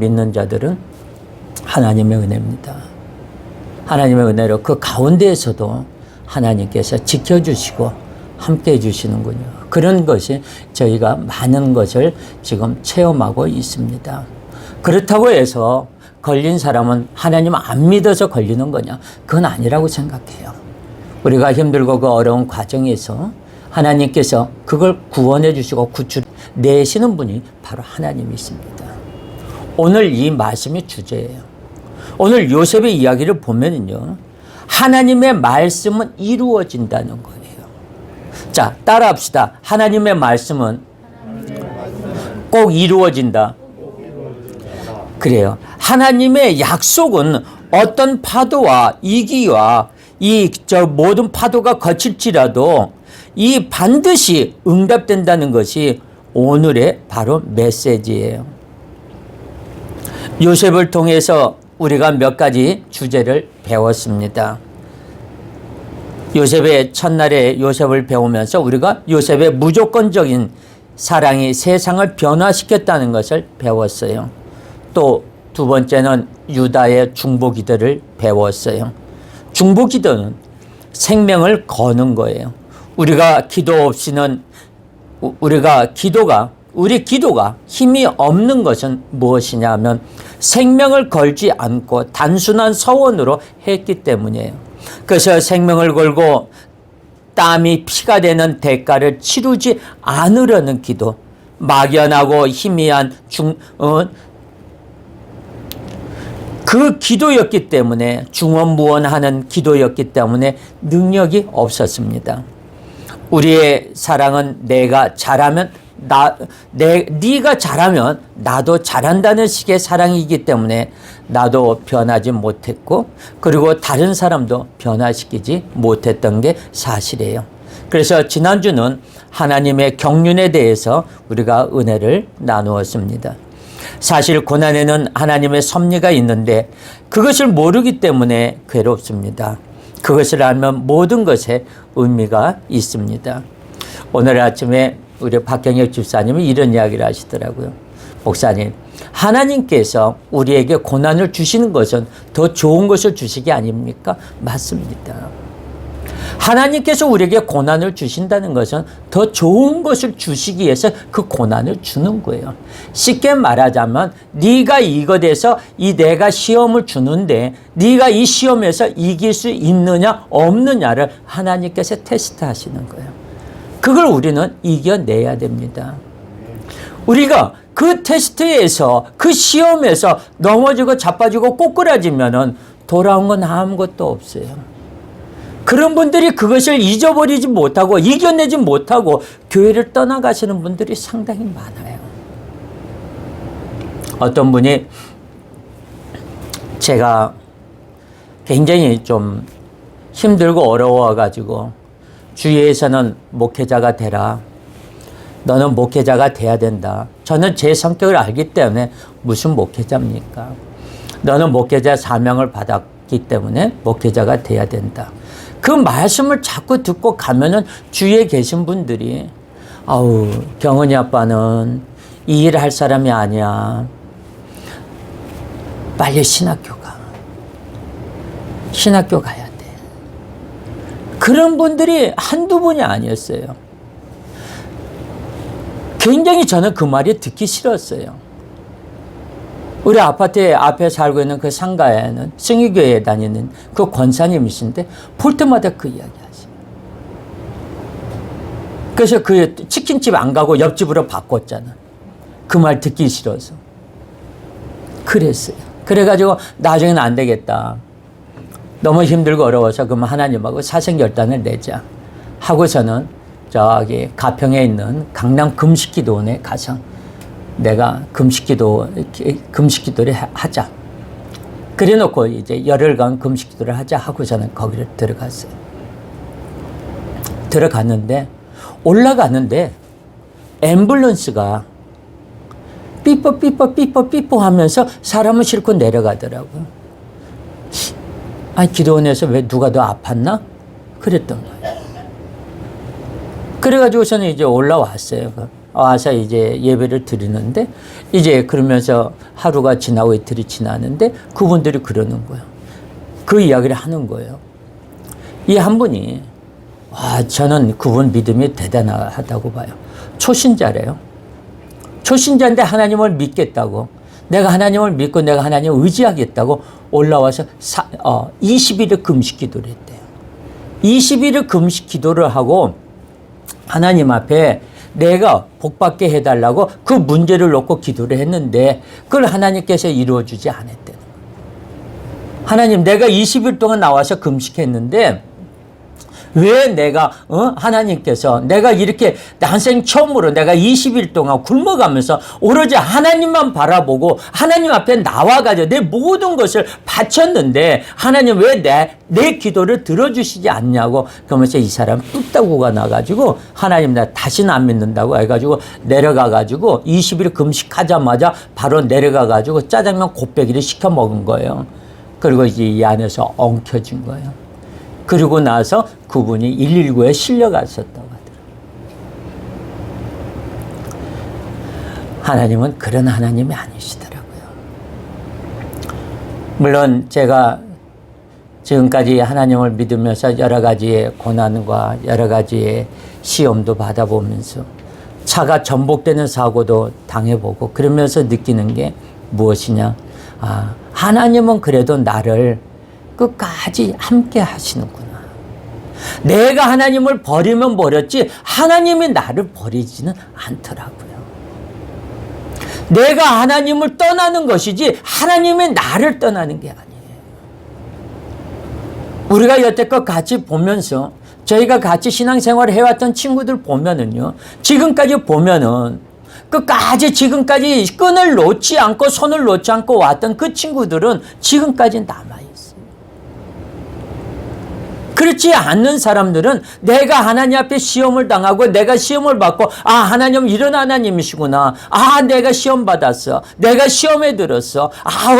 믿는 자들은 하나님의 은혜입니다. 하나님의 은혜로 그 가운데에서도 하나님께서 지켜주시고 함께 해주시는군요. 그런 것이 저희가 많은 것을 지금 체험하고 있습니다. 그렇다고 해서 걸린 사람은 하나님 안 믿어서 걸리는 거냐? 그건 아니라고 생각해요. 우리가 힘들고 그 어려운 과정에서 하나님께서 그걸 구원해 주시고 구출내시는 분이 바로 하나님이십니다. 오늘 이 말씀이 주제예요. 오늘 요셉의 이야기를 보면은요, 하나님의 말씀은 이루어진다는 거예요. 자, 따라합시다. 하나님의 말씀은 꼭 이루어진다. 그래요. 하나님의 약속은 어떤 파도와 이기와 모든 파도가 거칠지라도 이 반드시 응답된다는 것이 오늘의 바로 메시지예요. 요셉을 통해서 우리가 몇 가지 주제를 배웠습니다. 요셉의 첫날에 요셉을 배우면서 우리가 요셉의 무조건적인 사랑이 세상을 변화시켰다는 것을 배웠어요. 또 두 번째는 유다의 중보기도를 배웠어요. 중보기도는 생명을 거는 거예요. 우리가 기도 없이는 우리 기도가 힘이 없는 것은 무엇이냐 하면 생명을 걸지 않고 단순한 서원으로 했기 때문이에요. 그래서 생명을 걸고 땀이 피가 되는 대가를 치르지 않으려는 기도, 막연하고 희미한 그 기도였기 때문에, 중원무원하는 기도였기 때문에 능력이 없었습니다. 우리의 사랑은 내가 잘하면 네가 잘하면 나도 잘한다는 식의 사랑이기 때문에 나도 변하지 못했고, 그리고 다른 사람도 변화시키지 못했던 게 사실이에요. 그래서 지난주는 하나님의 경륜에 대해서 우리가 은혜를 나누었습니다. 사실 고난에는 하나님의 섭리가 있는데 그것을 모르기 때문에 괴롭습니다. 그것을 알면 모든 것에 의미가 있습니다. 오늘 아침에 우리 박경혁 집사님이 이런 이야기를 하시더라고요. 목사님, 하나님께서 우리에게 고난을 주시는 것은 더 좋은 것을 주시기 아닙니까? 맞습니다. 하나님께서 우리에게 고난을 주신다는 것은 더 좋은 것을 주시기 위해서 그 고난을 주는 거예요. 쉽게 말하자면 네가 이것에서 내가 시험을 주는데 네가 이 시험에서 이길 수 있느냐 없느냐를 하나님께서 테스트하시는 거예요. 그걸 우리는 이겨내야 됩니다. 우리가 그 테스트에서, 그 시험에서 넘어지고 자빠지고 꼬꾸라지면은 돌아온 건 아무것도 없어요. 그런 분들이 그것을 잊어버리지 못하고 이겨내지 못하고 교회를 떠나가시는 분들이 상당히 많아요. 어떤 분이 제가 굉장히 좀 힘들고 어려워가지고 주위에서는 목회자가 되라. 너는 목회자가 돼야 된다. 저는 제 성격을 알기 때문에 무슨 목회자입니까? 너는 목회자 사명을 받았기 때문에 목회자가 돼야 된다. 그 말씀을 자꾸 듣고 가면은 주위에 계신 분들이 아우, 경은이 아빠는 이 일을 할 사람이 아니야. 빨리 신학교 가. 신학교 가야 돼. 그런 분들이 한두 분이 아니었어요. 굉장히 저는 그 말이 듣기 싫었어요. 우리 아파트 앞에 살고 있는 그 상가에는 성의교회에 다니는 그 권사님이신데 볼 때마다 그 이야기 하세요. 그래서 그 치킨집 안 가고 옆집으로 바꿨잖아. 그 말 듣기 싫어서. 그랬어요. 그래가지고 나중에는 안 되겠다. 너무 힘들고 어려워서 그러면 하나님하고 사생결단을 내자. 하고서는 저기 가평에 있는 강남 금식기도원에 가서 내가 금식기도를 하자. 그래 놓고 이제 열흘간 금식기도를 하자 하고 저는 거기를 들어갔어요. 들어갔는데 올라가는데 앰뷸런스가 삐뽀 하면서 사람을 싣고 내려가더라고요. 아니, 기도원에서 왜 누가 더 아팠나? 그랬던 거예요. 그래가지고 저는 이제 올라왔어요. 와서 이제 예배를 드리는데 이제 그러면서 하루가 지나고 이틀이 지나는데 그분들이 그러는 거예요. 그 이야기를 하는 거예요. 이 한 분이 저는 그분 믿음이 대단하다고 봐요. 초신자래요. 초신자인데 하나님을 믿겠다고, 내가 하나님을 믿고 내가 하나님을 의지하겠다고 올라와서 20일을 금식 기도를 했대요. 20일을 금식 기도를 하고 하나님 앞에 내가 복받게 해달라고 그 문제를 놓고 기도를 했는데 그걸 하나님께서 이루어주지 않았대요. 하나님, 내가 20일 동안 나와서 금식했는데 왜 내가 하나님께서 내가 이렇게 난생 처음으로 내가 20일 동안 굶어가면서 오로지 하나님만 바라보고 하나님 앞에 나와가지고 내 모든 것을 바쳤는데 하나님 왜 내 기도를 들어주시지 않냐고. 그러면서 이 사람 뚝딱구가 나가지고 하나님 나 다시는 안 믿는다고 해가지고 내려가가지고 20일 금식하자마자 바로 내려가가지고 짜장면 곱빼기를 시켜 먹은 거예요. 그리고 이제 이 안에서 엉켜진 거예요. 그리고 나서 그분이 119에 실려갔었다고 하더라고요. 하나님은 그런 하나님이 아니시더라고요. 물론 제가 지금까지 하나님을 믿으면서 여러 가지의 고난과 여러 가지의 시험도 받아보면서 차가 전복되는 사고도 당해보고 그러면서 느끼는 게 무엇이냐. 하나님은 그래도 나를 끝까지 함께 하시는구나. 내가 하나님을 버리면 버렸지 하나님이 나를 버리지는 않더라고요. 내가 하나님을 떠나는 것이지 하나님이 나를 떠나는 게 아니에요. 우리가 여태껏 같이 보면서 저희가 같이 신앙생활을 해왔던 친구들 보면은요, 지금까지 보면은 끝까지 지금까지 끈을 놓지 않고 손을 놓지 않고 왔던 그 친구들은 지금까지 남아있어요. 그렇지 않는 사람들은 내가 하나님 앞에 시험을 당하고 내가 시험을 받고 하나님 이런 하나님이시구나. 내가 시험 받았어. 내가 시험에 들었어.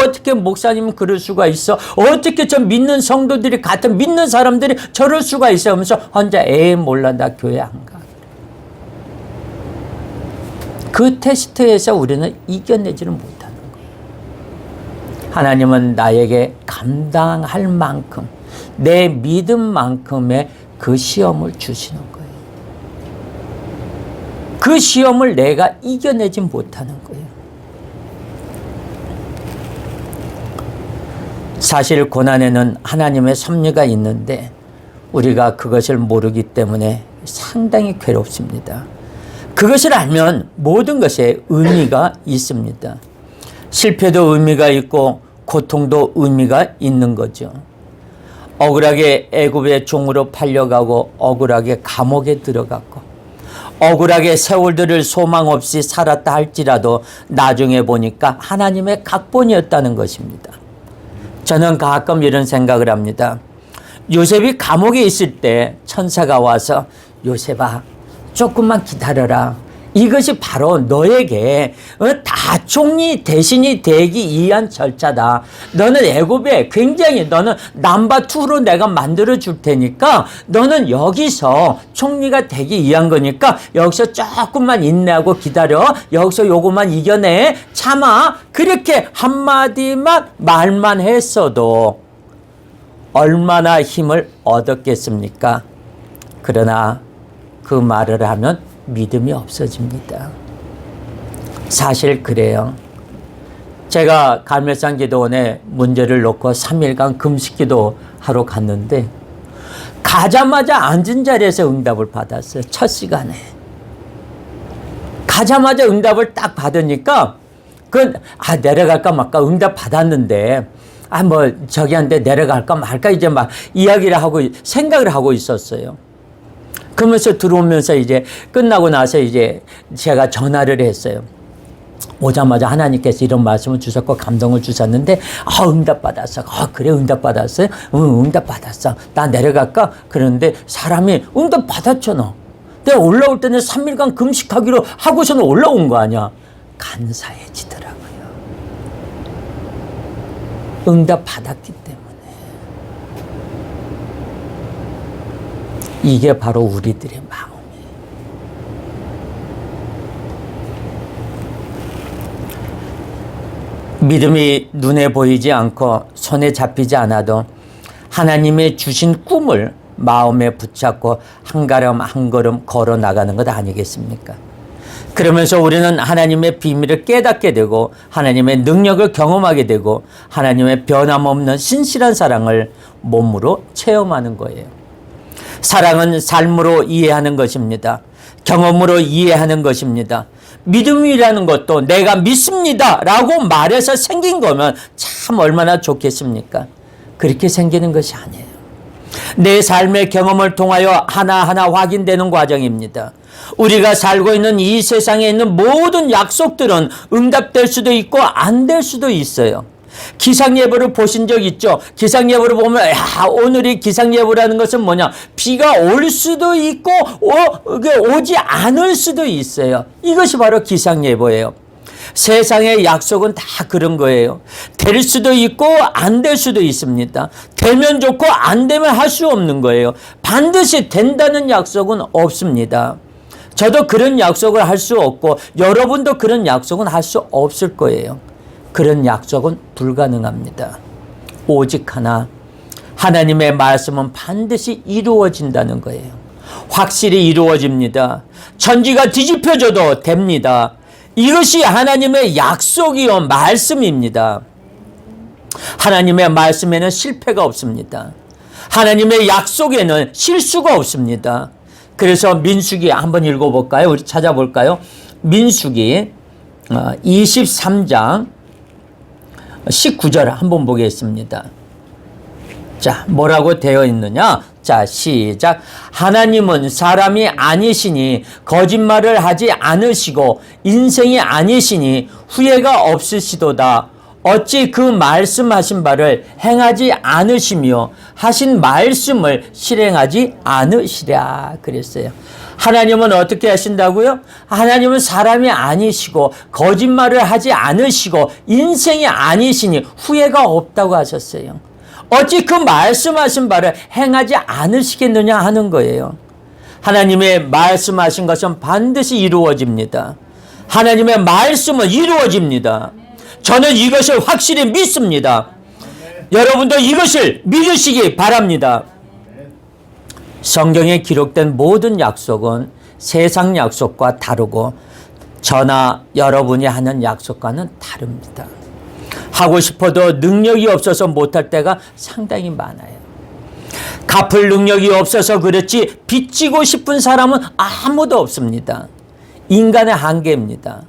어떻게 목사님은 그럴 수가 있어. 어떻게 저 믿는 성도들이 같은 믿는 사람들이 저럴 수가 있어 하면서 혼자 몰라 나 교회 안 가. 그 테스트에서 우리는 이겨내지는 못하는 거예요. 하나님은 나에게 감당할 만큼 내 믿음만큼의 그 시험을 주시는 거예요. 그 시험을 내가 이겨내지 못하는 거예요. 사실 고난에는 하나님의 섭리가 있는데 우리가 그것을 모르기 때문에 상당히 괴롭습니다. 그것을 알면 모든 것에 의미가 있습니다. 실패도 의미가 있고 고통도 의미가 있는 거죠. 억울하게 애굽의 종으로 팔려가고 억울하게 감옥에 들어갔고 억울하게 세월들을 소망 없이 살았다 할지라도 나중에 보니까 하나님의 각본이었다는 것입니다. 저는 가끔 이런 생각을 합니다. 요셉이 감옥에 있을 때 천사가 와서 요셉아 조금만 기다려라. 이것이 바로 너에게 다총리 대신이 되기 위한 절차다. 너는 애굽에 굉장히 너는 넘버2로 내가 만들어 줄 테니까 너는 여기서 총리가 되기 위한 거니까 여기서 조금만 인내하고 기다려. 여기서 요것만 이겨내. 참아. 그렇게 한마디만 말만 했어도 얼마나 힘을 얻었겠습니까? 그러나 그 말을 하면 믿음이 없어집니다. 사실 그래요. 제가 갈멜산 기도원에 문제를 놓고 3일간 금식기도 하러 갔는데 가자마자 앉은 자리에서 응답을 받았어요. 첫 시간에. 가자마자 응답을 딱 받으니까 내려갈까 말까 응답 받았는데 저기한테 내려갈까 말까 이제 막 이야기를 하고 생각을 하고 있었어요. 그러면서 들어오면서 이제 끝나고 나서 이제 제가 전화를 했어요. 오자마자 하나님께서 이런 말씀을 주셨고 감동을 주셨는데 응답 받았어. 그래 응답 받았어요? 응 응답 받았어. 나 내려갈까? 그런데 사람이 응답 받았잖아. 내가 올라올 때는 3일간 금식하기로 하고서는 올라온 거 아니야. 간사해지더라고요. 응답 받았기 때문에. 이게 바로 우리들의 마음이에요. 믿음이 눈에 보이지 않고 손에 잡히지 않아도 하나님의 주신 꿈을 마음에 붙잡고 한 걸음 한 걸음 걸어 나가는 것 아니겠습니까? 그러면서 우리는 하나님의 비밀을 깨닫게 되고 하나님의 능력을 경험하게 되고 하나님의 변함없는 신실한 사랑을 몸으로 체험하는 거예요. 사랑은 삶으로 이해하는 것입니다. 경험으로 이해하는 것입니다. 믿음이라는 것도 내가 믿습니다 라고 말해서 생긴 거면 참 얼마나 좋겠습니까? 그렇게 생기는 것이 아니에요. 내 삶의 경험을 통하여 하나하나 확인되는 과정입니다. 우리가 살고 있는 이 세상에 있는 모든 약속들은 응답될 수도 있고 안 될 수도 있어요. 기상예보를 보신 적 있죠? 기상예보를 보면 오늘이 기상예보라는 것은 뭐냐? 비가 올 수도 있고 오지 않을 수도 있어요. 이것이 바로 기상예보예요. 세상의 약속은 다 그런 거예요. 될 수도 있고 안 될 수도 있습니다. 되면 좋고 안 되면 할 수 없는 거예요. 반드시 된다는 약속은 없습니다. 저도 그런 약속을 할 수 없고 여러분도 그런 약속은 할 수 없을 거예요. 그런 약속은 불가능합니다. 오직 하나, 하나님의 말씀은 반드시 이루어진다는 거예요. 확실히 이루어집니다. 천지가 뒤집혀져도 됩니다. 이것이 하나님의 약속이요 말씀입니다. 하나님의 말씀에는 실패가 없습니다. 하나님의 약속에는 실수가 없습니다. 그래서 민수기 한번 읽어볼까요? 우리 찾아볼까요? 민수기 23장 19절 한번 보겠습니다. 자, 뭐라고 되어 있느냐? 자, 시작. 하나님은 사람이 아니시니 거짓말을 하지 않으시고 인생이 아니시니 후회가 없으시도다. 어찌 그 말씀하신 바를 행하지 않으시며 하신 말씀을 실행하지 않으시랴 그랬어요. 하나님은 어떻게 하신다고요? 하나님은 사람이 아니시고 거짓말을 하지 않으시고 인생이 아니시니 후회가 없다고 하셨어요. 어찌 그 말씀하신 바를 행하지 않으시겠느냐 하는 거예요. 하나님의 말씀하신 것은 반드시 이루어집니다. 하나님의 말씀은 이루어집니다. 저는 이것을 확실히 믿습니다. 여러분도 이것을 믿으시기 바랍니다. 성경에 기록된 모든 약속은 세상 약속과 다르고 저나 여러분이 하는 약속과는 다릅니다. 하고 싶어도 능력이 없어서 못할 때가 상당히 많아요. 갚을 능력이 없어서 그렇지 빚지고 싶은 사람은 아무도 없습니다. 인간의 한계입니다.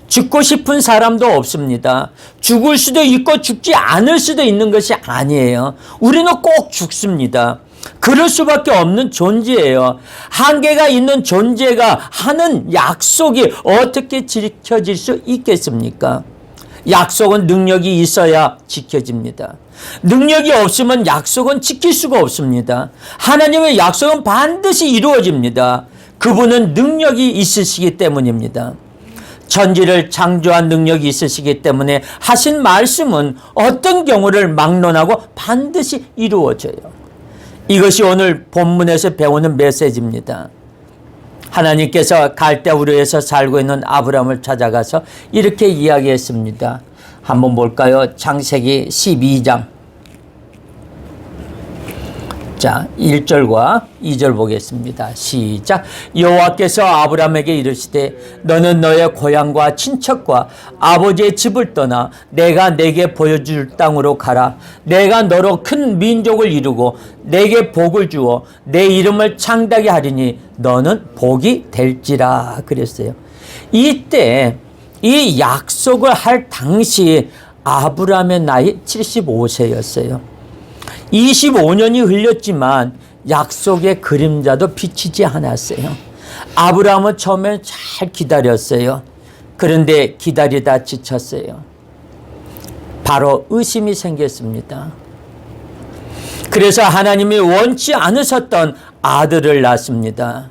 죽고 싶은 사람도 없습니다. 죽을 수도 있고 죽지 않을 수도 있는 것이 아니에요. 우리는 꼭 죽습니다. 그럴 수밖에 없는 존재예요. 한계가 있는 존재가 하는 약속이 어떻게 지켜질 수 있겠습니까? 약속은 능력이 있어야 지켜집니다. 능력이 없으면 약속은 지킬 수가 없습니다. 하나님의 약속은 반드시 이루어집니다. 그분은 능력이 있으시기 때문입니다. 천지를 창조한 능력이 있으시기 때문에 하신 말씀은 어떤 경우를 막론하고 반드시 이루어져요. 이것이 오늘 본문에서 배우는 메시지입니다. 하나님께서 갈대우르에서 살고 있는 아브라함을 찾아가서 이렇게 이야기했습니다. 한번 볼까요? 창세기 12장. 자, 1절과 2절 보겠습니다. 시작. 여호와께서 아브라함에게 이르시되 너는 너의 고향과 친척과 아버지의 집을 떠나 내가 내게 보여줄 땅으로 가라. 내가 너로 큰 민족을 이루고 내게 복을 주어 내 이름을 창대하게 하리니 너는 복이 될지라 그랬어요. 이때 이 약속을 할 당시 아브라함의 나이 75세였어요. 25년이 흘렸지만 약속의 그림자도 비치지 않았어요. 아브라함은 처음에 잘 기다렸어요. 그런데 기다리다 지쳤어요. 바로 의심이 생겼습니다. 그래서 하나님이 원치 않으셨던 아들을 낳습니다.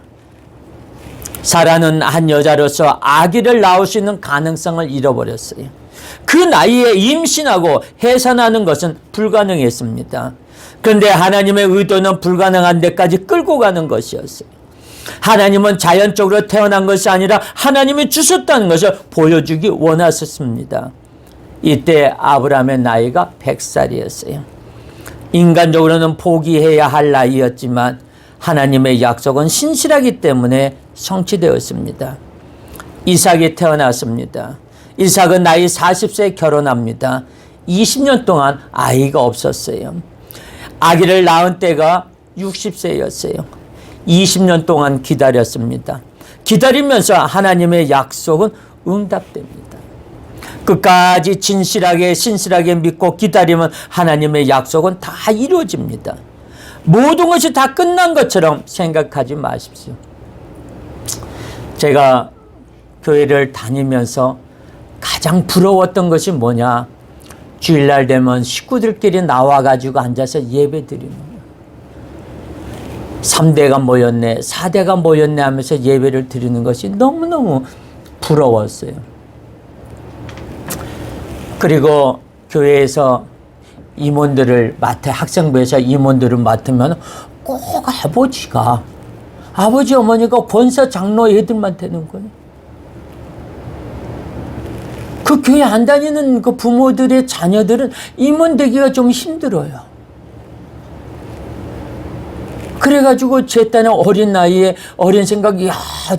사라는 한 여자로서 아기를 낳을 수 있는 가능성을 잃어버렸어요. 그 나이에 임신하고 해산하는 것은 불가능했습니다. 그런데 하나님의 의도는 불가능한 데까지 끌고 가는 것이었어요. 하나님은 자연적으로 태어난 것이 아니라 하나님이 주셨다는 것을 보여주기 원하셨습니다. 이때 아브라함의 나이가 100살이었어요. 인간적으로는 포기해야 할 나이였지만 하나님의 약속은 신실하기 때문에 성취되었습니다. 이삭이 태어났습니다. 이삭은 나이 40세에 결혼합니다. 20년 동안 아이가 없었어요. 아기를 낳은 때가 60세였어요. 20년 동안 기다렸습니다. 기다리면서 하나님의 약속은 응답됩니다. 끝까지 진실하게 신실하게 믿고 기다리면 하나님의 약속은 다 이루어집니다. 모든 것이 다 끝난 것처럼 생각하지 마십시오. 제가 교회를 다니면서 가장 부러웠던 것이 뭐냐? 주일날 되면 식구들끼리 나와가지고 앉아서 예배 드리는 거예요. 3대가 모였네, 4대가 모였네 하면서 예배를 드리는 것이 너무너무 부러웠어요. 그리고 교회에서 임원들을 학생부에서 임원들을 맡으면 꼭 아버지 어머니가 권사 장로 애들만 되는 거예요. 그 교회 안 다니는 그 부모들의 자녀들은 임원 되기가 좀 힘들어요. 그래가지고 제 딴에 어린 나이에 어린 생각이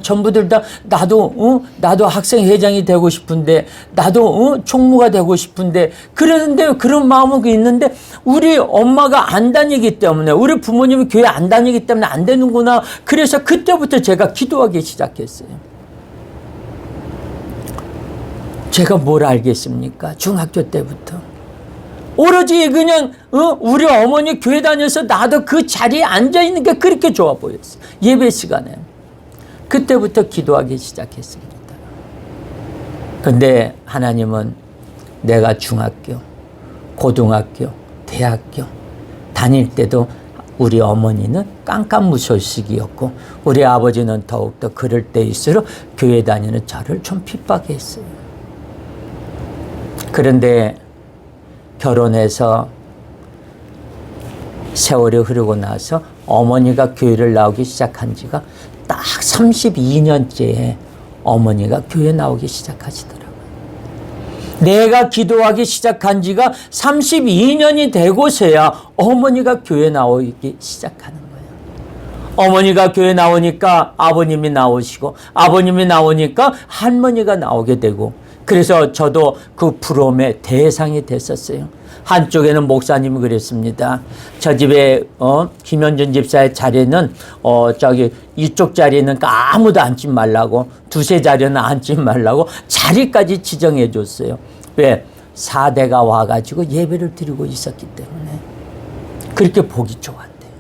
전부들 다 나도 학생회장이 되고 싶은데 나도 총무가 되고 싶은데 그러는데 그런 마음은 있는데 우리 엄마가 안 다니기 때문에 우리 부모님이 교회 안 다니기 때문에 안 되는구나. 그래서 그때부터 제가 기도하기 시작했어요. 제가 뭘 알겠습니까? 중학교 때부터. 오로지 그냥 우리 어머니 교회 다녀서 나도 그 자리에 앉아있는 게 그렇게 좋아 보였어요. 예배 시간에. 그때부터 기도하기 시작했습니다. 그런데 하나님은 내가 중학교, 고등학교, 대학교 다닐 때도 우리 어머니는 깜깜무소식이었고 우리 아버지는 더욱더 그럴 때일수록 교회 다니는 저를 좀 핍박했어요. 그런데 결혼해서 세월이 흐르고 나서 어머니가 교회를 나오기 시작한 지가 딱 32년째에 어머니가 교회 나오기 시작하시더라고요. 내가 기도하기 시작한 지가 32년이 되고서야 어머니가 교회 나오기 시작하는 거예요. 어머니가 교회 나오니까 아버님이 나오시고 아버님이 나오니까 할머니가 나오게 되고 그래서 저도 그 부러움의 대상이 됐었어요. 한쪽에는 목사님이 그랬습니다. 저 집에 김현준 집사의 자리는 이쪽 자리는 아무도 앉지 말라고 두세 자리는 앉지 말라고 자리까지 지정해 줬어요. 왜? 4대가 와가지고 예배를 드리고 있었기 때문에 그렇게 보기 좋았대요.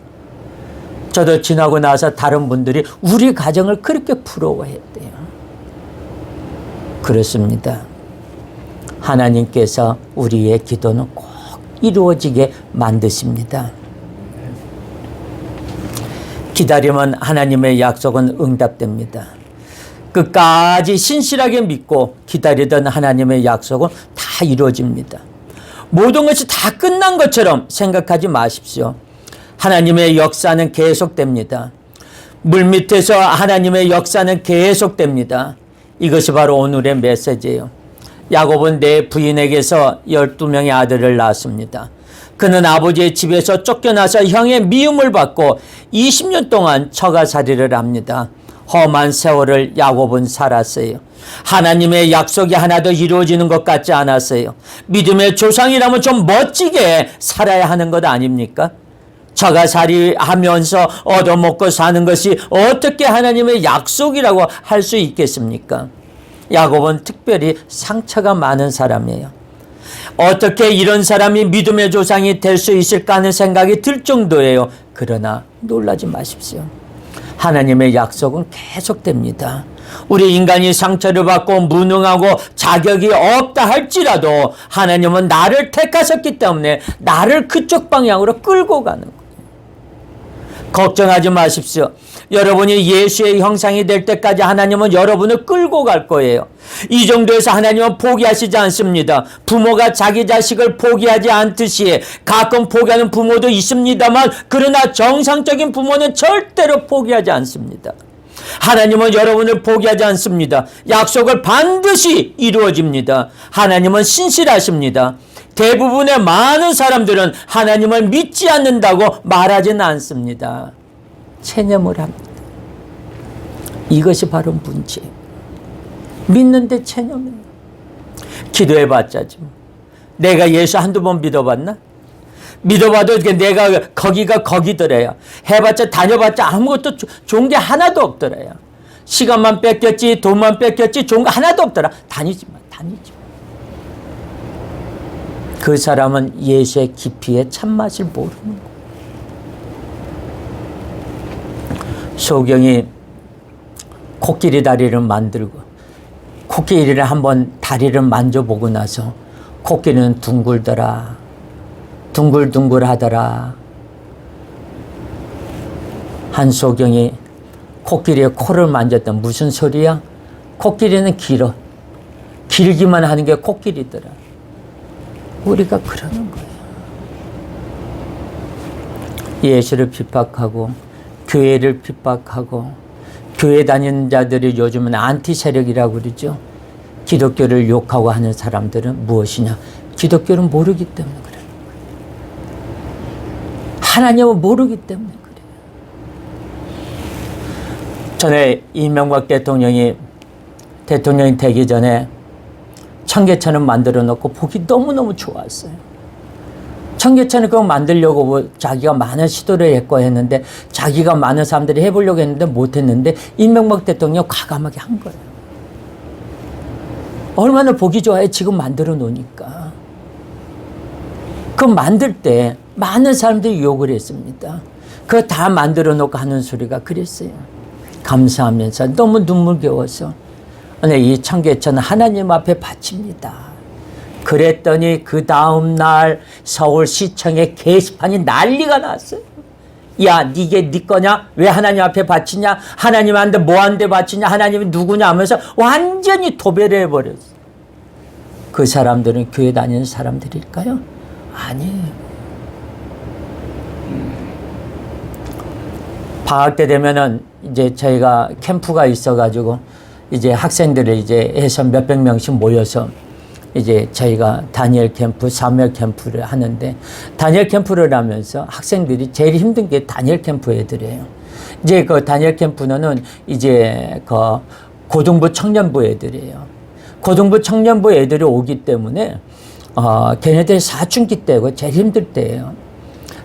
저도 지나고 나서 다른 분들이 우리 가정을 그렇게 부러워했대요. 그렇습니다. 하나님께서 우리의 기도는 꼭 이루어지게 만드십니다. 기다리면 하나님의 약속은 응답됩니다. 끝까지 신실하게 믿고 기다리던 하나님의 약속은 다 이루어집니다. 모든 것이 다 끝난 것처럼 생각하지 마십시오. 하나님의 역사는 계속됩니다. 물밑에서 하나님의 역사는 계속됩니다. 이것이 바로 오늘의 메시지예요. 야곱은 내 부인에게서 12명의 아들을 낳았습니다. 그는 아버지의 집에서 쫓겨나서 형의 미움을 받고 20년 동안 처가살이를 합니다. 험한 세월을 야곱은 살았어요. 하나님의 약속이 하나도 이루어지는 것 같지 않았어요. 믿음의 조상이라면 좀 멋지게 살아야 하는 것 아닙니까? 처가살이 하면서 얻어먹고 사는 것이 어떻게 하나님의 약속이라고 할 수 있겠습니까? 야곱은 특별히 상처가 많은 사람이에요. 어떻게 이런 사람이 믿음의 조상이 될 수 있을까 하는 생각이 들 정도예요. 그러나 놀라지 마십시오. 하나님의 약속은 계속됩니다. 우리 인간이 상처를 받고 무능하고 자격이 없다 할지라도 하나님은 나를 택하셨기 때문에 나를 그쪽 방향으로 끌고 가는 거예요. 걱정하지 마십시오. 여러분이 예수의 형상이 될 때까지 하나님은 여러분을 끌고 갈 거예요. 이 정도에서 하나님은 포기하시지 않습니다. 부모가 자기 자식을 포기하지 않듯이 가끔 포기하는 부모도 있습니다만 그러나 정상적인 부모는 절대로 포기하지 않습니다. 하나님은 여러분을 포기하지 않습니다. 약속을 반드시 이루어집니다. 하나님은 신실하십니다. 대부분의 많은 사람들은 하나님을 믿지 않는다고 말하지는 않습니다. 체념을 합니다. 이것이 바로 문제예요. 믿는데 체념해요. 기도해봤자지. 내가 예수 한두 번 믿어봤나? 믿어봐도 내가 거기가 거기더래요. 해봤자 다녀봤자 아무것도 좋은 게 하나도 없더래요. 시간만 뺏겼지, 돈만 뺏겼지, 좋은 거 하나도 없더라. 다니지 마. 그 사람은 예수의 깊이의 참맛을 모르는 거예요. 소경이 코끼리 다리를 만들고 코끼리를 한번 다리를 만져보고 나서 코끼리는 둥글더라. 둥글둥글하더라. 한소경이 코끼리의 코를 만졌던 무슨 소리야? 코끼리는 길어. 길기만 하는 게 코끼리더라. 우리가 그러는 거예요. 예수를 핍박하고 교회를 핍박하고 교회 다니는 자들이 요즘은 안티 세력이라고 그러죠. 기독교를 욕하고 하는 사람들은 무엇이냐? 기독교를 모르기 때문에 그래요. 하나님을 모르기 때문에 그래요. 전에 이명박 대통령이 되기 전에 청계천을 만들어 놓고 보기 너무너무 좋았어요. 청계천을 그거 만들려고 자기가 많은 시도를 했고 했는데 자기가 많은 사람들이 해보려고 했는데 못했는데 이명박 대통령 과감하게 한 거예요. 얼마나 보기 좋아요. 지금 만들어 놓으니까. 그 만들 때 많은 사람들이 욕을 했습니다. 그거 다 만들어 놓고 하는 소리가 그랬어요. 감사하면서 너무 눈물겨워서 이 청계천 하나님 앞에 바칩니다. 그랬더니 그 다음 날 서울시청에 게시판이 난리가 났어요. 야, 이게 네 거냐? 왜 하나님 앞에 바치냐? 하나님한테 뭐한테 바치냐? 하나님이 누구냐? 하면서 완전히 도배를 해버렸어요. 그 사람들은 교회 다니는 사람들일까요? 아니에요. 방학 때 되면은 이제 저희가 캠프가 있어가지고 이제 학생들을 이제 해서 몇백 명씩 모여서 이제 저희가 다니엘 캠프, 사무엘 캠프를 하는데 다니엘 캠프를 하면서 학생들이 제일 힘든 게 다니엘 캠프 애들이에요. 이제 그 다니엘 캠프는 이제 그 고등부 청년부 애들이에요. 고등부 청년부 애들이 오기 때문에 걔네들 사춘기 때고 제일 힘들 때예요.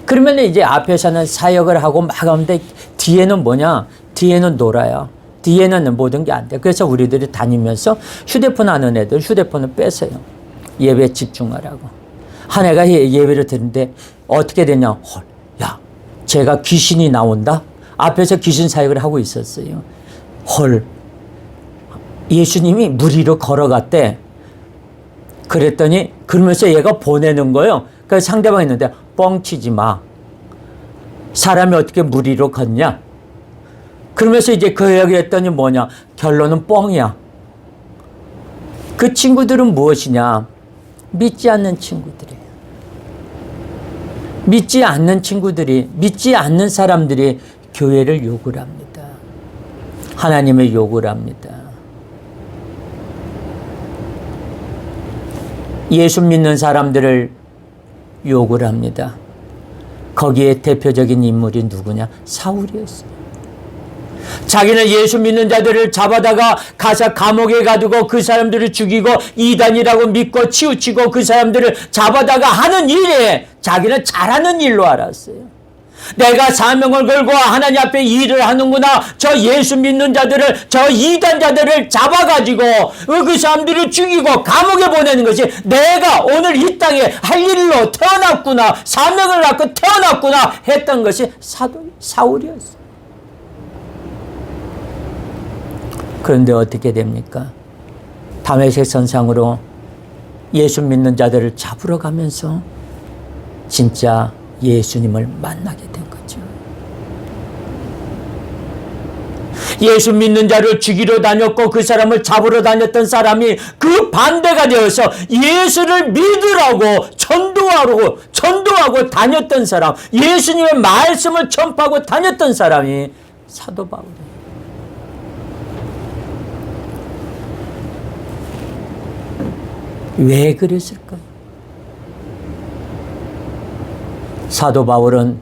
그러면 이제 앞에서는 사역을 하고 막 하는데 뒤에는 뭐냐? 뒤에는 놀아요. 뒤에는 모든 게 안 돼. 그래서 우리들이 다니면서 휴대폰 하는 애들 휴대폰을 뺏어요. 예배에 집중하라고. 한 애가 예배를 드는데 어떻게 되냐? 헐, 야, 제가 귀신이 나온다? 앞에서 귀신 사역을 하고 있었어요. 헐, 예수님이 물 위로 걸어갔대. 그랬더니 그러면서 얘가 보내는 거예요. 그래서 상대방이 있는데 뻥치지 마. 사람이 어떻게 물 위로 걷냐? 그러면서 이제 그 이야기를 했더니 뭐냐? 결론은 뻥이야. 그 친구들은 무엇이냐? 믿지 않는 친구들이에요. 믿지 않는 사람들이 교회를 욕을 합니다. 하나님의 욕을 합니다. 예수 믿는 사람들을 욕을 합니다. 거기에 대표적인 인물이 누구냐? 사울이었어요. 자기는 예수 믿는 자들을 잡아다가 가서 감옥에 가두고 그 사람들을 죽이고 이단이라고 믿고 치우치고 그 사람들을 잡아다가 하는 일에 자기는 잘하는 일로 알았어요. 내가 사명을 걸고 하나님 앞에 일을 하는구나. 저 예수 믿는 자들을, 저 이단자들을 잡아가지고 그 사람들을 죽이고 감옥에 보내는 것이 내가 오늘 이 땅에 할 일로 태어났구나, 사명을 갖고 태어났구나 했던 것이 사울이었어요. 그런데 어떻게 됩니까? 다메섹 선상으로 예수 믿는 자들을 잡으러 가면서 진짜 예수님을 만나게 된 거죠. 예수 믿는 자를 죽이러 다녔고 그 사람을 잡으러 다녔던 사람이 그 반대가 되어서 예수를 믿으라고 전도하고 다녔던 사람, 예수님의 말씀을 전파하고 다녔던 사람이 사도 바울이에요. 사도 바울이에요. 왜 그랬을까? 사도 바울은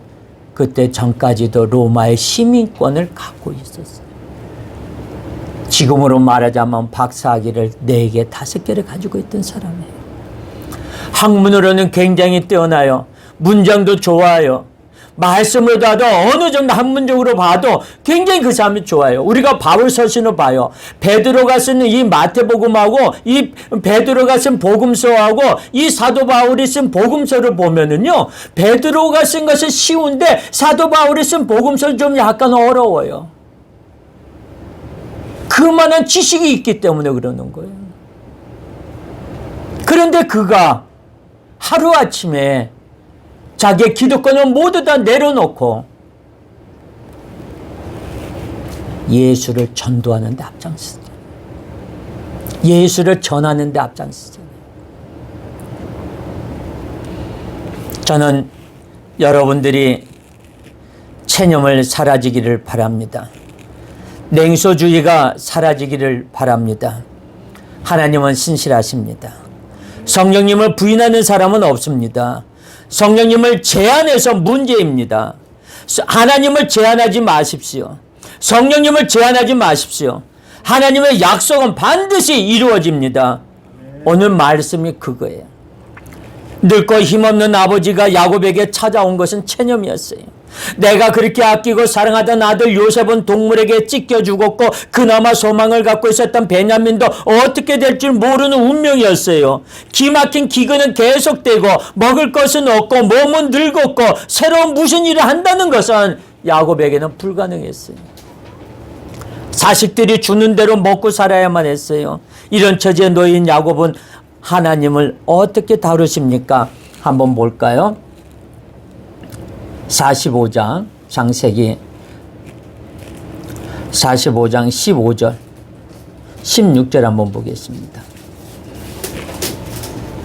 그때 전까지도 로마의 시민권을 갖고 있었어요. 지금으로 말하자면 박사학위를 4개, 5개를 가지고 있던 사람이에요. 학문으로는 굉장히 뛰어나요. 문장도 좋아요. 말씀을 봐도 어느 정도 학문적으로 봐도 굉장히 그 사람이 좋아요. 우리가 바울 서신을 봐요. 베드로가 쓰는 이 마태복음하고 이 베드로가 쓴 복음서하고 이 사도 바울이 쓴 복음서를 보면은요, 베드로가 쓴 것은 쉬운데 사도 바울이 쓴 복음서는 좀 약간 어려워요. 그만한 지식이 있기 때문에 그러는 거예요. 그런데 그가 하루아침에 자기의 기득권을 모두 다 내려놓고 예수를 전도하는 데 앞장서잖아요. 예수를 전하는 데 앞장서잖아요. 저는 여러분들이 체념을 사라지기를 바랍니다. 냉소주의가 사라지기를 바랍니다. 하나님은 신실하십니다. 성령님을 부인하는 사람은 없습니다. 성령님을 제한해서 문제입니다. 하나님을 제한하지 마십시오. 성령님을 제한하지 마십시오. 하나님의 약속은 반드시 이루어집니다. 오늘 말씀이 그거예요. 늙고 힘없는 아버지가 야곱에게 찾아온 것은 체념이었어요. 내가 그렇게 아끼고 사랑하던 아들 요셉은 동물에게 찢겨 죽었고 그나마 소망을 갖고 있었던 베냐민도 어떻게 될 줄 모르는 운명이었어요. 기막힌 기근은 계속되고 먹을 것은 없고 몸은 늙었고 새로운 무슨 일을 한다는 것은 야곱에게는 불가능했어요. 자식들이 주는 대로 먹고 살아야만 했어요. 이런 처지에 놓인 야곱은 하나님을 어떻게 다루십니까? 한번 볼까요? 45장 창세기 45장 15절 16절 한번 보겠습니다.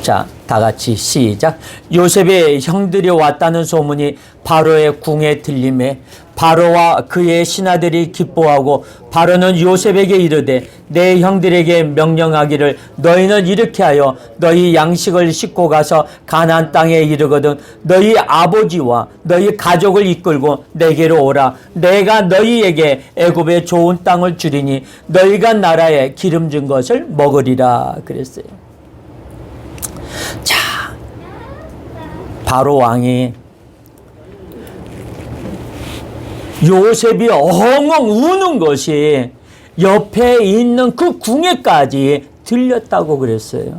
자, 다 같이 시작. 요셉의 형들이 왔다는 소문이 바로의 궁에 들림에 바로와 그의 신하들이 기뻐하고 바로는 요셉에게 이르되 내 형들에게 명령하기를 너희는 이렇게 하여 너희 양식을 싣고 가서 가나안 땅에 이르거든 너희 아버지와 너희 가족을 이끌고 내게로 오라. 내가 너희에게 애굽의 좋은 땅을 주리니 너희가 나라에 기름진 것을 먹으리라 그랬어요. 자, 바로 왕이 요셉이 엉엉 우는 것이 옆에 있는 그 궁에까지 들렸다고 그랬어요.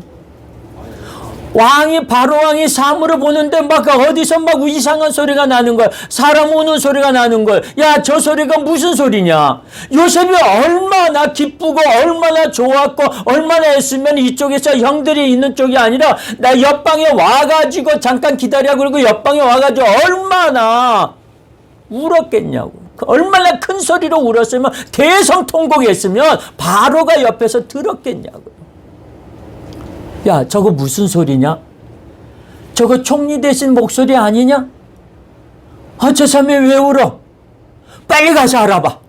바로 왕이 사물을 보는데 막 어디서 막 이상한 소리가 나는 거야. 사람 우는 소리가 나는 거야. 야, 저 소리가 무슨 소리냐? 요셉이 얼마나 기쁘고 얼마나 좋았고 얼마나 했으면 이쪽에서 형들이 있는 쪽이 아니라 나 옆방에 와가지고 잠깐 기다려 그러고 옆방에 와가지고 얼마나 울었겠냐고. 얼마나 큰 소리로 울었으면 대성통곡했으면 바로가 옆에서 들었겠냐고. 야, 저거 무슨 소리냐? 저거 총리 대신 목소리 아니냐? 아, 저 사람이 왜 울어? 빨리 가서 알아봐.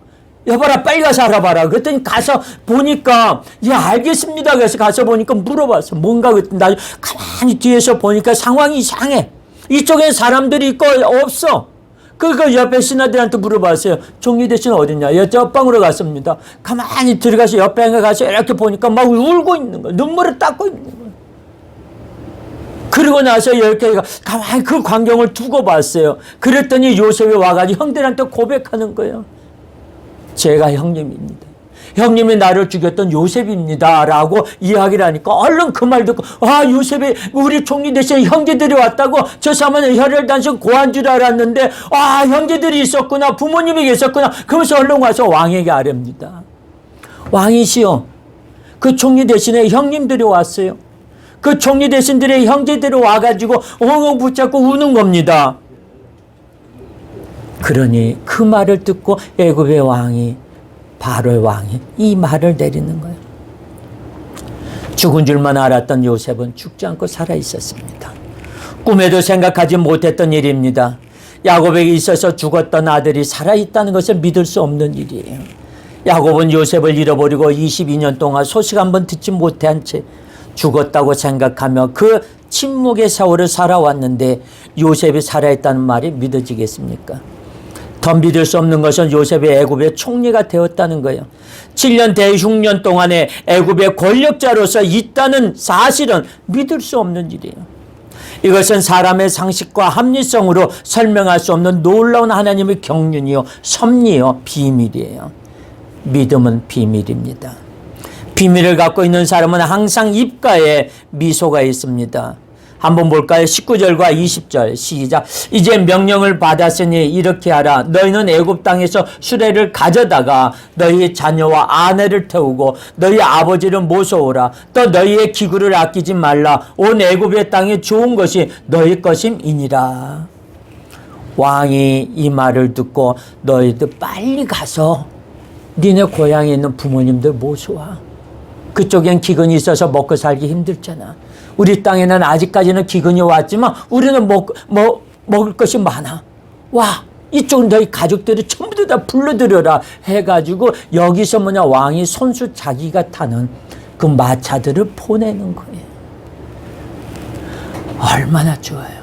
여봐라, 빨리 가서 알아봐라. 그랬더니 가서 보니까, 야, 알겠습니다. 그래서 가서 보니까 물어봤어. 뭔가 그랬더니 나 가만히 뒤에서 보니까 상황이 이상해. 이쪽에 사람들이 있고 없어. 그 옆에 신하들한테 물어봤어요. 총리 대신 어딨냐? 옆방으로 갔습니다. 가만히 들어가서 옆에 가서 이렇게 보니까 막 울고 있는 거야. 눈물을 닦고 있는 거야. 그러고 나서 이렇게 가만히 그 광경을 두고 봤어요. 그랬더니 요셉이 와가지고 형들한테 고백하는 거예요. 제가 형님입니다. 형님이 나를 죽였던 요셉입니다. 라고 이야기를 하니까 얼른 그 말 듣고 아, 요셉이 우리 총리 대신 형제들이 왔다고? 저 사람은 혈혈단신 고한 줄 알았는데 아, 형제들이 있었구나. 부모님이 계셨구나. 그러면서 얼른 와서 왕에게 아뢰입니다. 왕이시여, 그 총리 대신에 형님들이 왔어요. 그 총리 대신들의 형제들이 와가지고 엉엉 붙잡고 우는 겁니다. 그러니 그 말을 듣고 애굽의 왕이 바로의 왕이 이 말을 내리는 거예요. 죽은 줄만 알았던 요셉은 죽지 않고 살아 있었습니다. 꿈에도 생각하지 못했던 일입니다. 야곱에게 있어서 죽었던 아들이 살아 있다는 것을 믿을 수 없는 일이에요. 야곱은 요셉을 잃어버리고 22년 동안 소식 한번 듣지 못한 채 죽었다고 생각하며 그 침묵의 세월을 살아왔는데 요셉이 살아있다는 말이 믿어지겠습니까? 더 믿을 수 없는 것은 요셉이 애굽의 총리가 되었다는 거예요. 7년 대흉년 동안에 애굽의 권력자로서 있다는 사실은 믿을 수 없는 일이에요. 이것은 사람의 상식과 합리성으로 설명할 수 없는 놀라운 하나님의 경륜이요, 섭리요, 비밀이에요. 믿음은 비밀입니다. 비밀을 갖고 있는 사람은 항상 입가에 미소가 있습니다. 한번 볼까요? 19절과 20절 시작. 이제 명령을 받았으니 이렇게 하라. 너희는 애굽 땅에서 수레를 가져다가 너희 자녀와 아내를 태우고 너희 아버지를 모셔오라. 또 너희의 기구를 아끼지 말라. 온 애굽의 땅이 좋은 것이 너희 것임이니라. 왕이 이 말을 듣고 너희들 빨리 가서 니네 고향에 있는 부모님들 모셔와. 그쪽엔 기근이 있어서 먹고 살기 힘들잖아. 우리 땅에는 아직까지는 기근이 왔지만 우리는 먹을 것이 많아. 와, 이쪽 너희 가족들을 전부 다 불러들여라 해가지고 여기서 왕이 손수 자기가 타는 그 마차들을 보내는 거예요. 얼마나 좋아요.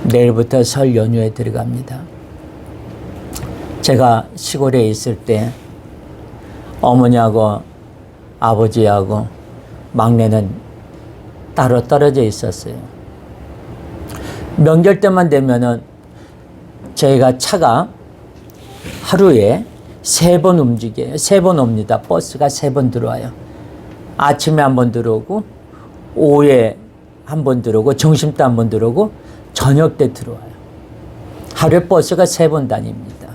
내일부터 설 연휴에 들어갑니다. 제가 시골에 있을 때 어머니하고 아버지하고 막내는 따로 떨어져 있었어요. 명절 때만 되면은 저희가 차가 하루에 3번 움직여요. 3번 옵니다. 버스가 3번 들어와요. 아침에 1번 들어오고, 오후에 1번 들어오고, 점심 때 1번 들어오고, 저녁 때 들어와요. 하루에 버스가 3번 다닙니다.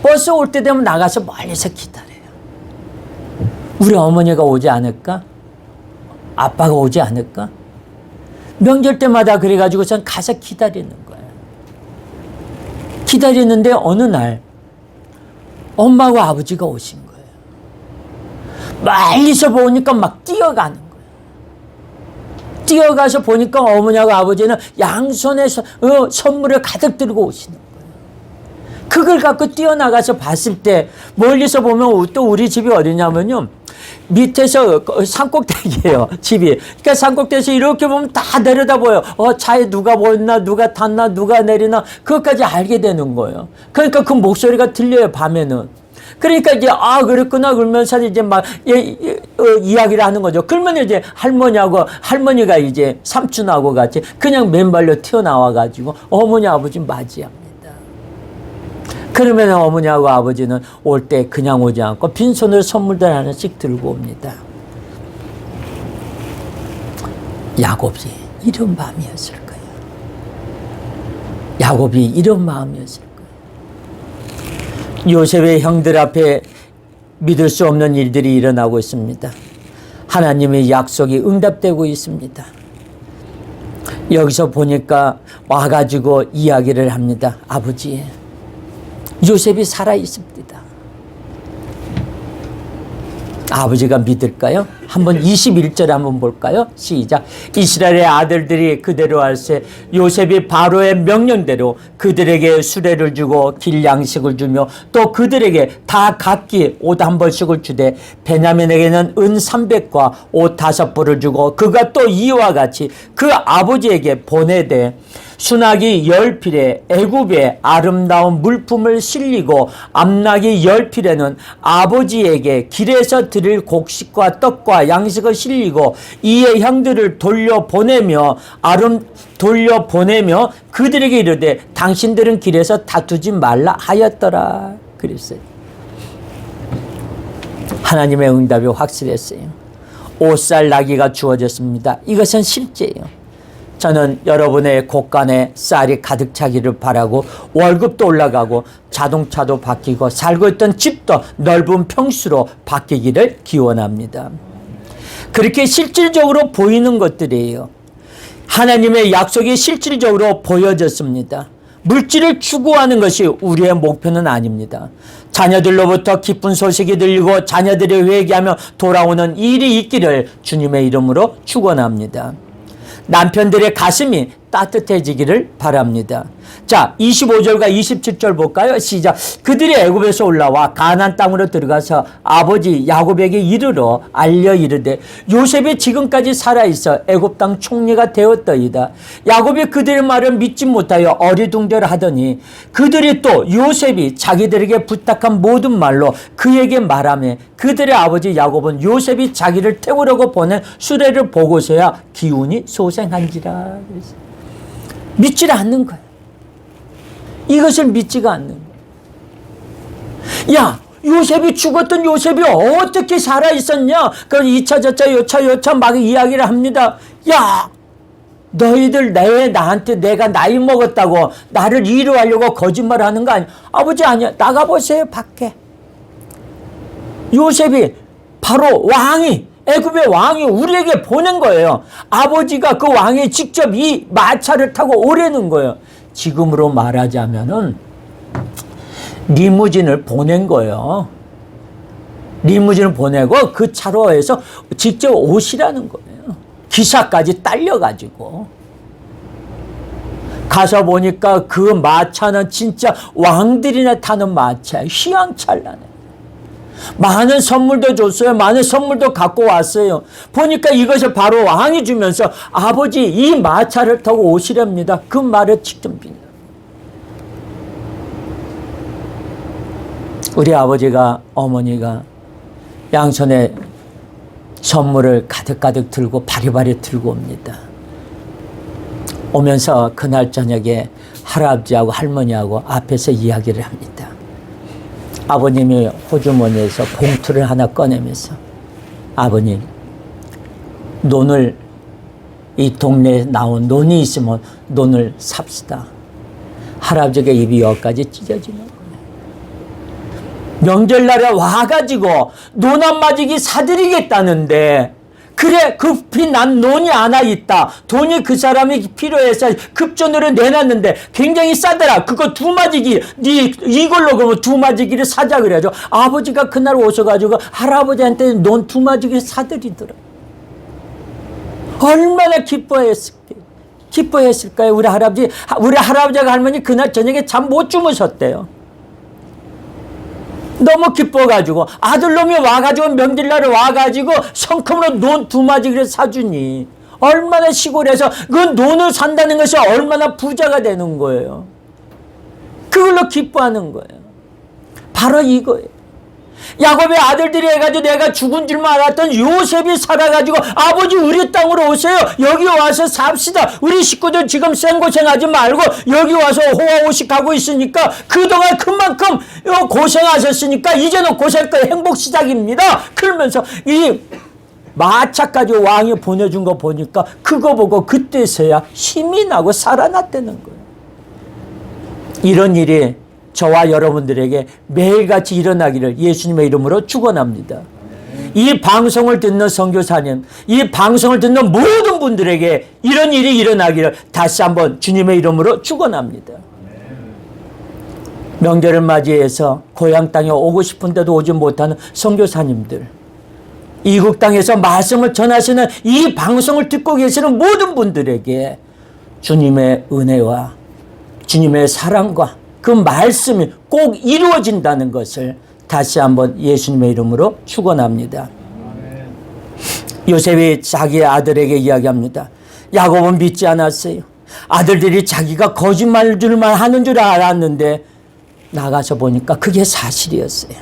버스 올 때 되면 나가서 멀리서 기다려요. 우리 어머니가 오지 않을까? 아빠가 오지 않을까? 명절 때마다 그래가지고선 가서 기다리는 거예요. 기다리는데 어느 날 엄마하고 아버지가 오신 거예요. 멀리서 보니까 막 뛰어가는 거예요. 뛰어가서 보니까 어머니하고 아버지는 양손에 선물을 가득 들고 오시는 거예요. 그걸 갖고 뛰어나가서 봤을 때 멀리서 보면 또 우리 집이 어디냐면요, 밑에서 산꼭대기예요, 집이. 그러니까 산꼭대기에서 이렇게 보면 다 내려다보여요. 차에 누가 모였나, 누가 탔나, 누가 내리나, 그것까지 알게 되는 거예요. 그러니까 그 목소리가 들려요, 밤에는. 그러니까 이제 그랬구나 그러면서 이제 막 이야기를 하는 거죠. 그러면 이제 할머니가 이제 삼촌하고 같이 그냥 맨발로 튀어나와가지고 어머니 아버지 맞이합니다. 그러면 어머니하고 아버지는 올 때 그냥 오지 않고 빈손으로 선물들 하나씩 들고 옵니다. 야곱이 이런 마음이었을 거예요. 야곱이 이런 마음이었을 거예요. 요셉의 형들 앞에 믿을 수 없는 일들이 일어나고 있습니다. 하나님의 약속이 응답되고 있습니다. 여기서 보니까 와가지고 이야기를 합니다. 아버지, 요셉이 살아 있습니다. 아버지가 믿을까요? 한번 21절 한번 볼까요? 시작. 이스라엘의 아들들이 그대로 할세 요셉이 바로의 명령대로 그들에게 수레를 주고 길 양식을 주며 또 그들에게 다 각기 옷 1벌씩을 주되 베냐민에게는 은 300과 옷 5벌을 주고 그가 또 이와 같이 그 아버지에게 보내되 순하기 10필에 애굽의 아름다운 물품을 실리고 암나기 10필에는 아버지에게 길에서 드릴 곡식과 떡과 양식을 실리고 이의 형들을 돌려보내며 그들에게 이르되 당신들은 길에서 다투지 말라 하였더라 그랬어요. 하나님의 응답이 확실했어요. 5살 나귀가 주어졌습니다. 이것은 실제예요. 저는 여러분의 곳간에 쌀이 가득 차기를 바라고 월급도 올라가고 자동차도 바뀌고 살고 있던 집도 넓은 평수로 바뀌기를 기원합니다. 그렇게 실질적으로 보이는 것들이에요. 하나님의 약속이 실질적으로 보여졌습니다. 물질을 추구하는 것이 우리의 목표는 아닙니다. 자녀들로부터 기쁜 소식이 들리고 자녀들이 회개하며 돌아오는 일이 있기를 주님의 이름으로 축원합니다. 남편들의 가슴이 따뜻해지기를 바랍니다. 자, 25절과 27절 볼까요? 시작. 그들이 애굽에서 올라와 가나안 땅으로 들어가서 아버지 야곱에게 이르러 알려 이르되 요셉이 지금까지 살아있어 애굽 땅 총리가 되었더이다. 야곱이 그들의 말을 믿지 못하여 어리둥절하더니 그들이 또 요셉이 자기들에게 부탁한 모든 말로 그에게 말하며 그들의 아버지 야곱은 요셉이 자기를 태우려고 보낸 수레를 보고서야 기운이 소생한지라. 믿지 않는 거야. 이것을 믿지가 않는 거야. 야, 요셉이 죽었던 요셉이 어떻게 살아있었냐? 그럼 2차 저차 요차 막 이야기를 합니다. 야, 너희들 나한테 내가 나이 먹었다고 나를 위로하려고 거짓말하는 거 아니야? 아버지 아니야. 나가보세요 밖에. 요셉이 바로 왕이 애굽의 왕이 우리에게 보낸 거예요. 아버지가 그 왕이 직접 이 마차를 타고 오려는 거예요. 지금으로 말하자면은 리무진을 보낸 거예요. 리무진을 보내고 그 차로 해서 직접 오시라는 거예요. 기사까지 딸려가지고. 가서 보니까 그 마차는 진짜 왕들이나 타는 마차예요. 휘황찬란해. 많은 선물도 줬어요. 많은 선물도 갖고 왔어요. 보니까 이것을 바로 왕이 주면서 아버지 이 마차를 타고 오시렵니다. 그 말을 직접 믿는. 우리 아버지가 어머니가 양손에 선물을 가득가득 들고 바리바리 들고 옵니다. 오면서 그날 저녁에 할아버지하고 할머니하고 앞에서 이야기를 합니다. 아버님이 호주머니에서 봉투를 하나 꺼내면서 아버님, 논을 이 동네에 나온 논이 있으면 논을 삽시다. 할아버지가 입이 여기까지 찢어지는 거예요. 명절날에 와가지고 논 한 마지기 사드리겠다는데 그래 급히 난 논이 하나 있다. 돈이 그 사람이 필요해서 급전으로 내놨는데 굉장히 싸더라. 그거 두 마지기 이걸로 그러면 두 마지기를 사자 그래야죠. 아버지가 그날 오셔가지고 할아버지한테 논 두 마지기를 사드리더라. 얼마나 기뻐했을까요? 우리 할아버지가 할머니 그날 저녁에 잠 못 주무셨대요. 너무 기뻐가지고 아들놈이 와가지고 명절날에 와가지고 성큼으로 논 두 마지기를 사주니 얼마나 시골에서 그 논을 산다는 것이 얼마나 부자가 되는 거예요. 그걸로 기뻐하는 거예요. 바로 이거예요. 야곱의 아들들이 해가지고 내가 죽은 줄만 알았던 요셉이 살아가지고 아버지 우리 땅으로 오세요. 여기 와서 삽시다. 우리 식구들 지금 생고생하지 말고 여기 와서 호화호식하고 있으니까 그동안 그만큼 고생하셨으니까 이제는 고생 끝 행복 시작입니다. 그러면서 이 마차까지 왕이 보내준 거 보니까 그거 보고 그때서야 힘이 나고 살아났다는 거예요. 이런 일이 저와 여러분들에게 매일같이 일어나기를 예수님의 이름으로 축원합니다. 이 방송을 듣는 선교사님, 이 방송을 듣는 모든 분들에게 이런 일이 일어나기를 다시 한번 주님의 이름으로 축원합니다. 명절을 맞이해서 고향 땅에 오고 싶은데도 오지 못하는 선교사님들, 이국 땅에서 말씀을 전하시는 이 방송을 듣고 계시는 모든 분들에게 주님의 은혜와 주님의 사랑과 그 말씀이 꼭 이루어진다는 것을 다시 한번 예수님의 이름으로 축원합니다. 요셉이 자기 아들에게 이야기합니다. 야곱은 믿지 않았어요. 아들들이 자기가 거짓말줄만 하는 줄 알았는데 나가서 보니까 그게 사실이었어요.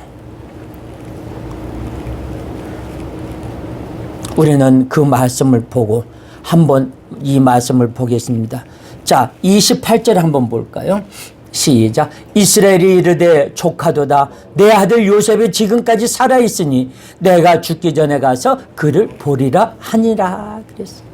우리는 그 말씀을 보고 한번 이 말씀을 보겠습니다. 자, 28절 한번 볼까요? 시작. 이스라엘이 이르되 조카도다. 내 아들 요셉이 지금까지 살아있으니 내가 죽기 전에 가서 그를 보리라 하니라 그랬어요.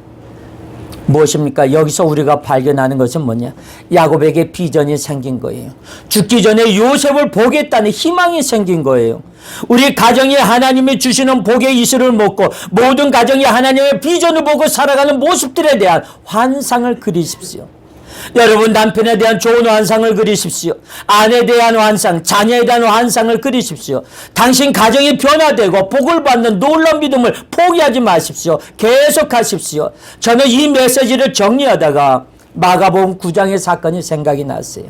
무엇입니까? 여기서 우리가 발견하는 것은 뭐냐? 야곱에게 비전이 생긴 거예요. 죽기 전에 요셉을 보겠다는 희망이 생긴 거예요. 우리 가정이 하나님이 주시는 복의 이슬을 먹고 모든 가정이 하나님의 비전을 보고 살아가는 모습들에 대한 환상을 그리십시오. 여러분 남편에 대한 좋은 환상을 그리십시오. 아내에 대한 환상, 자녀에 대한 환상을 그리십시오. 당신 가정이 변화되고 복을 받는 놀라운 믿음을 포기하지 마십시오. 계속하십시오. 저는 이 메시지를 정리하다가 마가복음 9장의 사건이 생각이 났어요.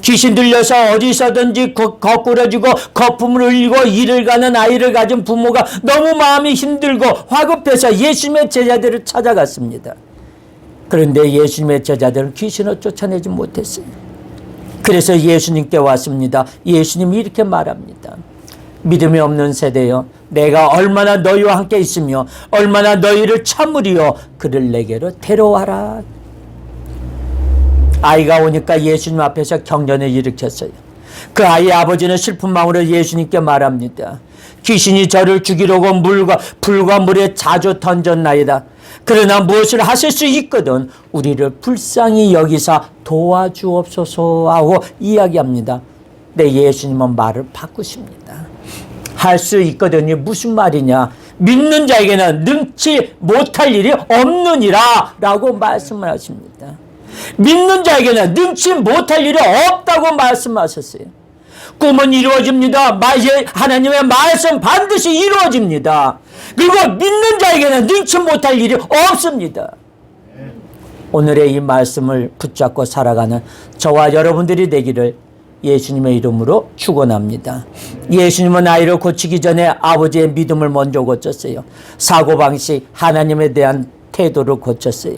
귀신 들려서 어디서든지 거꾸러지고 거품을 흘리고 일을 가는 아이를 가진 부모가 너무 마음이 힘들고 화급해서 예수님의 제자들을 찾아갔습니다. 그런데 예수님의 제자들은 귀신을 쫓아내지 못했어요. 그래서 예수님께 왔습니다. 예수님이 이렇게 말합니다. 믿음이 없는 세대여, 내가 얼마나 너희와 함께 있으며 얼마나 너희를 참으리요, 그를 내게로 데려와라. 아이가 오니까 예수님 앞에서 경전을 일으켰어요. 그 아이의 아버지는 슬픈 마음으로 예수님께 말합니다. 귀신이 저를 죽이려고 불과 물에 자주 던졌나이다. 그러나 무엇을 하실 수 있거든 우리를 불쌍히 여기사 도와주옵소서 하고 이야기합니다. 네, 예수님은 말을 바꾸십니다. 할 수 있거든요. 무슨 말이냐? 믿는 자에게는 능치 못할 일이 없느니라 라고 말씀을 하십니다. 믿는 자에게는 능치 못할 일이 없다고 말씀하셨어요. 꿈은 이루어집니다. 하나님의 말씀 반드시 이루어집니다. 그리고 믿는 자에게는 능치 못할 일이 없습니다. 오늘의 이 말씀을 붙잡고 살아가는 저와 여러분들이 되기를 예수님의 이름으로 축원합니다. 예수님은 아이를 고치기 전에 아버지의 믿음을 먼저 고쳤어요. 사고방식, 하나님에 대한 태도를 고쳤어요.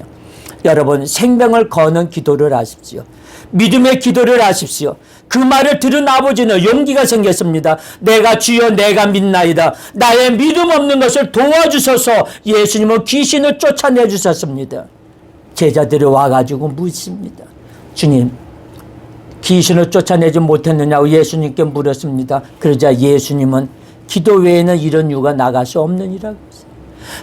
여러분, 생명을 거는 기도를 하십시오. 믿음의 기도를 하십시오. 그 말을 들은 아버지는 용기가 생겼습니다. 내가 주여 내가 믿나이다. 나의 믿음 없는 것을 도와주소서. 예수님은 귀신을 쫓아내 주셨습니다. 제자들이 와가지고 묻습니다. 주님, 귀신을 쫓아내지 못했느냐고 예수님께 물었습니다. 그러자 예수님은 기도 외에는 이런 이유가 나갈 수 없느니라고 했어요.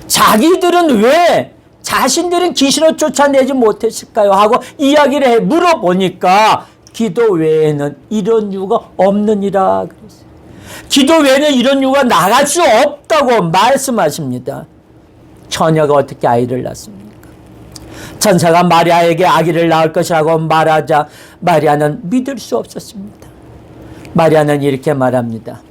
자기들은 왜 자신들은 귀신을 쫓아내지 못했을까요? 하고 이야기를 물어보니까 기도 외에는 이런 이유가 없느니라 그랬어요. 기도 외에는 이런 이유가 나갈 수 없다고 말씀하십니다. 처녀가 어떻게 아이를 낳습니까? 천사가 마리아에게 아기를 낳을 것이라고 말하자 마리아는 믿을 수 없었습니다. 마리아는 이렇게 말합니다.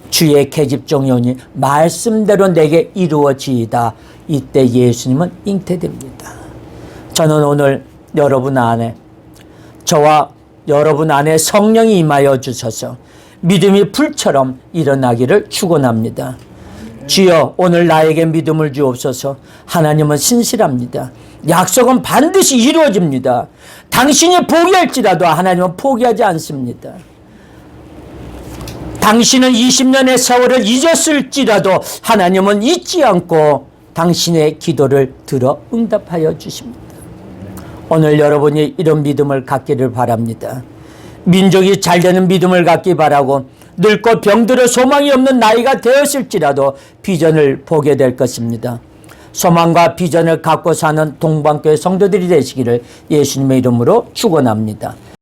주의 계집종이오니 말씀대로 내게 이루어지이다. 이때 예수님은 잉태됩니다. 저는 오늘 여러분 안에, 저와 여러분 안에 성령이 임하여 주셔서 믿음이 불처럼 일어나기를 축원합니다. 주여, 오늘 나에게 믿음을 주옵소서. 하나님은 신실합니다. 약속은 반드시 이루어집니다. 당신이 포기할지라도 하나님은 포기하지 않습니다. 당신은 20년의 세월을 잊었을지라도 하나님은 잊지 않고 당신의 기도를 들어 응답하여 주십니다. 오늘 여러분이 이런 믿음을 갖기를 바랍니다. 민족이 잘되는 믿음을 갖기 바라고 늙고 병들어 소망이 없는 나이가 되었을지라도 비전을 보게 될 것입니다. 소망과 비전을 갖고 사는 동방교회 성도들이 되시기를 예수님의 이름으로 축원합니다.